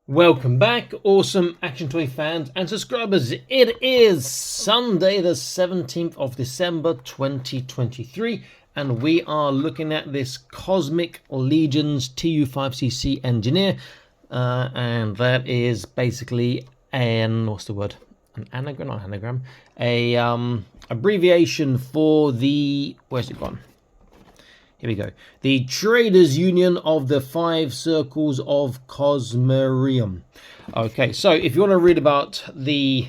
Welcome back, awesome Action Toy fans and subscribers. It is Sunday the 17th of December 2023 and we are looking at this Cosmic Legions T.U.5.C.C engineer and that is basically an, what's the word? An anagram, not anagram, a abbreviation for the, where's it gone? Here we go. The Traders Union of the Five Circles of Cosmerium. Okay, so if you want to read about the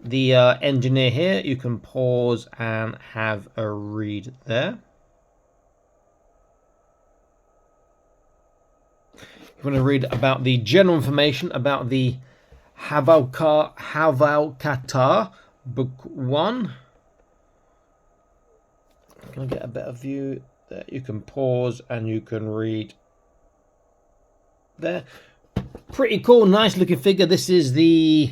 engineer here, you can pause and have a read there. If you want to read about the general information about the Havalkatar Book 1. Can I get a better view? There, you can pause and you can read there. Pretty cool, nice looking figure. This is the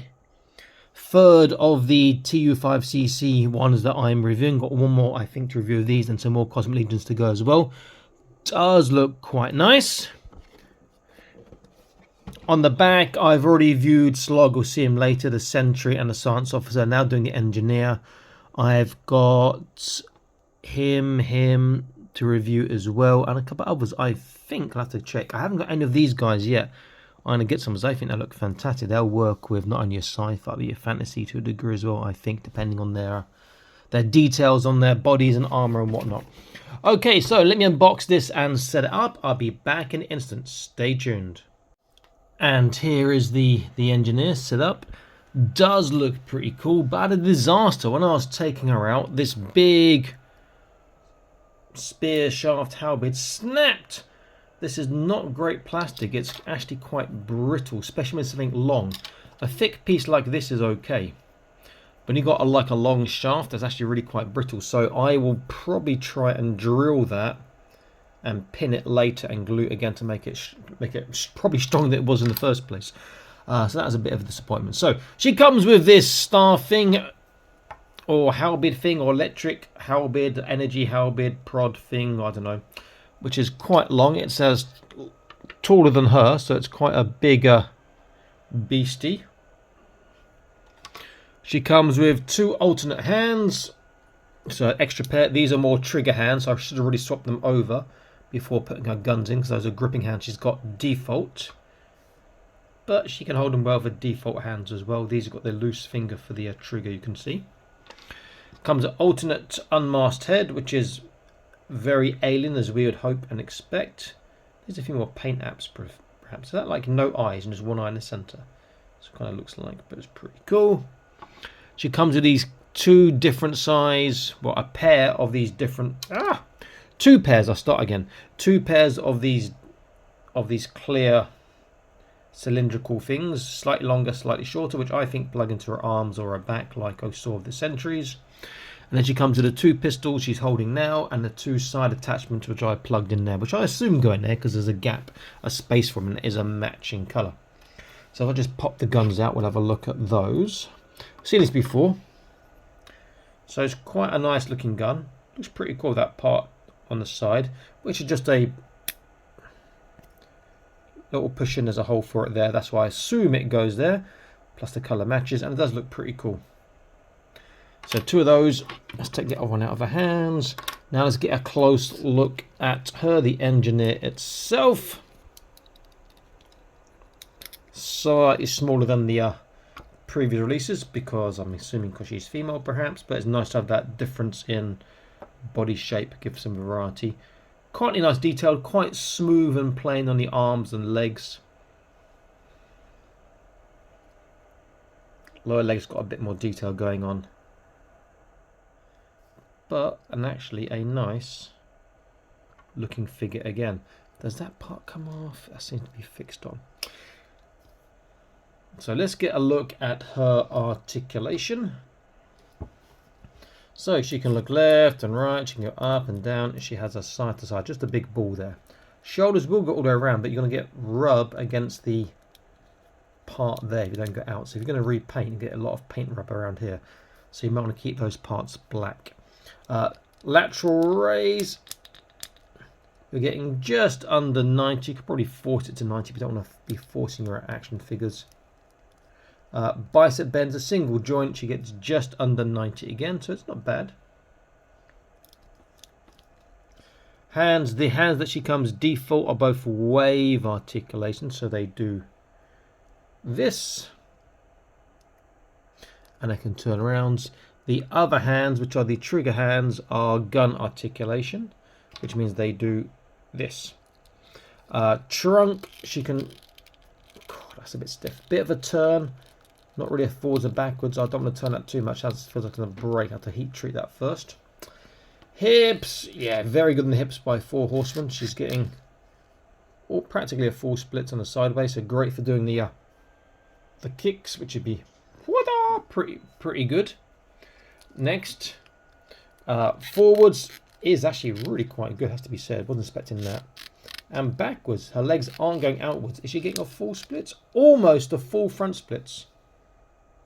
third of the T.U.5.C.C ones that I'm reviewing. Got one more, I think, to review of these and some more Cosmic Legions to go as well. Does look quite nice. On the back, I've already viewed Slog, we'll see him later, the Sentry and the Science Officer. Now doing the Engineer. I've got him to review as well, and a couple of others. I think I'll have to check. I haven't got any of these guys yet. I'm going to get some, because I think they look fantastic. They'll work with not only a sci-fi but a fantasy to a degree as well, I think, depending on their details on their bodies and armor and whatnot. Okay, so let me unbox this and set it up. I'll be back in an instant. Stay tuned. And here is the engineer set up. Does look pretty cool, but a disaster. When I was taking her out, this big spear shaft halberd snapped. This is not great plastic. It's actually quite brittle, especially when it's something long. A thick piece like this is okay, but when you got like a long shaft, that's actually really quite brittle. So I will probably try and drill that and pin it later and glue it again to make it probably stronger than it was in the first place. So that was a bit of a disappointment. So she comes with this star thing, or halberd thing, or electric halberd, energy halberd prod thing, I don't know, which is quite long. It says taller than her, so it's quite a bigger beastie. She comes with two alternate hands, so extra pair. These are more trigger hands, so I should have really swapped them over before putting her guns in, because those are gripping hands. She's got default, but she can hold them well for default hands as well. These have got the loose finger for the trigger, you can see. Comes an alternate unmasked head, which is very alien as we would hope and expect. There's a few more paint apps perhaps. Is that like no eyes and just one eye in the center? That's what it kind of looks like, but it's pretty cool. She comes with these two different size, well, a pair of these different, two pairs, I'll start again. Two pairs of these clear cylindrical things, slightly longer, slightly shorter, which I think plug into her arms or her back like I saw of the sentries. And then she comes with the two pistols she's holding now and the two side attachments which I plugged in there, which I assume go in there because there's a gap, a space for them, and it is a matching colour. So if I just pop the guns out, we'll have a look at those. I've seen this before. So it's quite a nice looking gun. Looks pretty cool, that part on the side, which is just a little push in. There's a hole for it there. That's why I assume it goes there. Plus the colour matches, and it does look pretty cool. So two of those. Let's take the other one out of her hands. Now let's get a close look at her, the engineer itself. Slightly smaller than the previous releases, because I'm assuming because she's female perhaps, but it's nice to have that difference in body shape, give some variety. Quite a nice detail, quite smooth and plain on the arms and legs. Lower legs got a bit more detail going on. But, and actually a nice looking figure again. Does that part come off? That seems to be fixed on. So let's get a look at her articulation. So she can look left and right, she can go up and down. She has a side to side, just a big ball there. Shoulders will go all the way around, but you're going to get rub against the part there if you don't go out. So if you're going to repaint, you get a lot of paint rub around here. So you might want to keep those parts black. Lateral raise, You're getting just under 90. You could probably force it to 90, but you don't want to be forcing your action figures. Bicep bends a single joint. She gets just under 90 again, so it's not bad. Hands, the hands that she comes default are both wave articulation, so they do this. And I can turn around. The other hands, which are the trigger hands, are gun articulation, which means they do this. Trunk, she can... God, that's a bit stiff. Bit of a turn. Not really a forwards or backwards. I don't want to turn that too much. That feels like I'm going to break. I have to heat treat that first. Hips, yeah, very good on the hips by 4 Horsemen. She's getting practically a full split on the sideways, so great for doing the kicks, which would be pretty good. Next, forwards is actually really quite good, has to be said. Wasn't expecting that. And backwards, her legs aren't going outwards. Is she getting a full split? Almost a full front splits.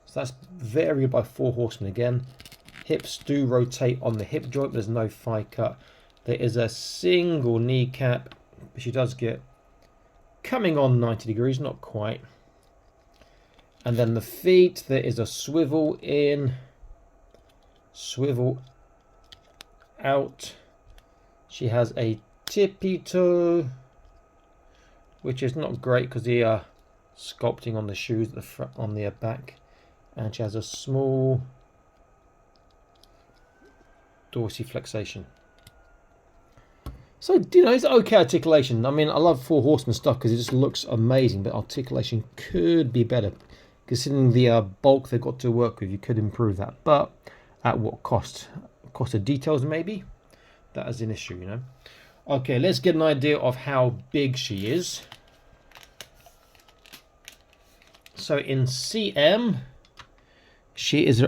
So that's very good by 4 Horsemen again. Hips do rotate on the hip joint, but there's no thigh cut. There is a single kneecap, but she does get coming on 90 degrees, not quite. And then the feet, there is a swivel in, swivel out. She has a tippy toe, which is not great because the sculpting on the shoes at the front, on the back. And she has a small dorsiflexation. So, you know, it's okay articulation. I mean, I love 4 Horsemen stuff because it just looks amazing, but articulation could be better. Considering the bulk they've got to work with, you could improve that. But at what cost? Cost of details, maybe? That is an issue, you know. Okay, let's get an idea of how big she is. So in cm, she is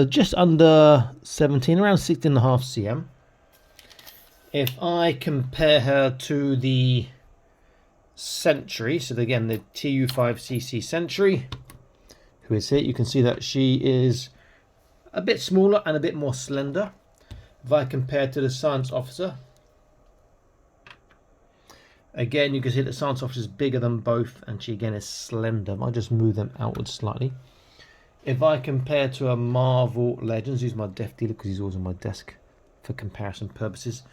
just under 17, around 16.5 cm. If I compare her to the Sentry, so again the T.U.5.C.C. Sentry, who is here, you can see that she is a bit smaller and a bit more slender. If I compare to the Science Officer, again you can see that the Science Officer is bigger than both, and she again is slender. I just move them outwards slightly. If I compare to a Marvel Legends, use my Death Dealer because he's always on my desk for comparison purposes.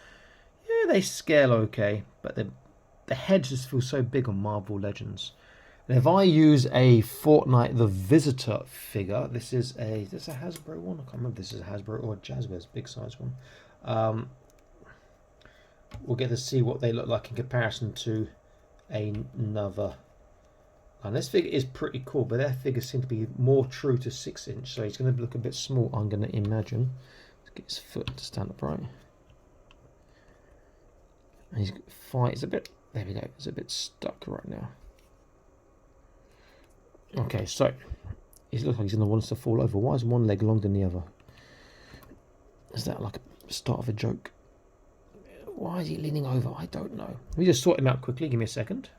Yeah, they scale okay, but the heads just feel so big on Marvel Legends. And if I use a Fortnite the Visitor figure, this is a Hasbro one. I can't remember if this is a Hasbro or a Jazzwares big size one. We'll get to see what they look like in comparison to another. And this figure is pretty cool, but their figures seem to be more true to 6-inch, so he's going to look a bit small, I'm going to imagine. Let's get his foot to stand upright. And his fight is a bit, there we go, it's a bit stuck right now. Okay, so he looks like he's going to want us to fall over. Why is one leg longer than the other? Is that like a start of a joke? Why is he leaning over? I don't know. Let me just sort him out quickly, give me a second.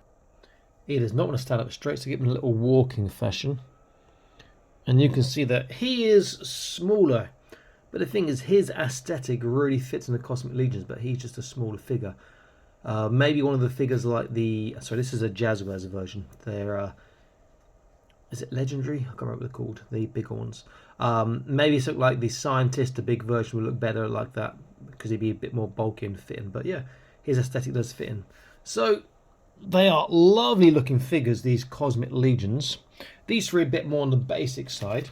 He does not want to stand up straight, so give him a little walking fashion. And you can see that he is smaller. But the thing is, his aesthetic really fits in the Cosmic Legions, but he's just a smaller figure. Maybe one of the figures like the... Sorry, this is a Jazzwares version. They're... is it Legendary? I can't remember what they're called. The bigger ones. Maybe something like the Scientist, the big version, would look better like that, because he'd be a bit more bulky and fit in. But yeah, his aesthetic does fit in. So... they are lovely looking figures, these Cosmic Legions. These three are a bit more on the basic side.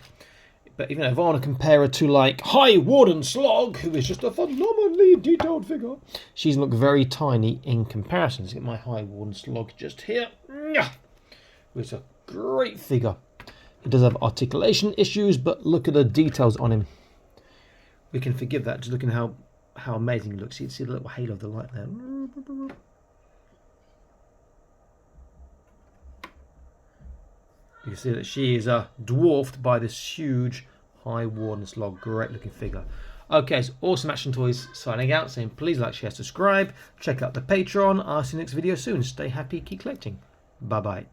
But even if I want to compare her to like High Warden Slog, who is just a phenomenally detailed figure, she's look very tiny in comparison. Let's get my High Warden Slog just here. It's a great figure. He does have articulation issues, but look at the details on him. We can forgive that, just looking at how amazing he looks. You can see the little halo of the light there. You can see that she is dwarfed by this huge High Warden Slog. Great looking figure. Okay, so Awesome Action Toys signing out, saying please like, share, subscribe. Check out the Patreon. I'll see you next video soon. Stay happy, keep collecting. Bye bye.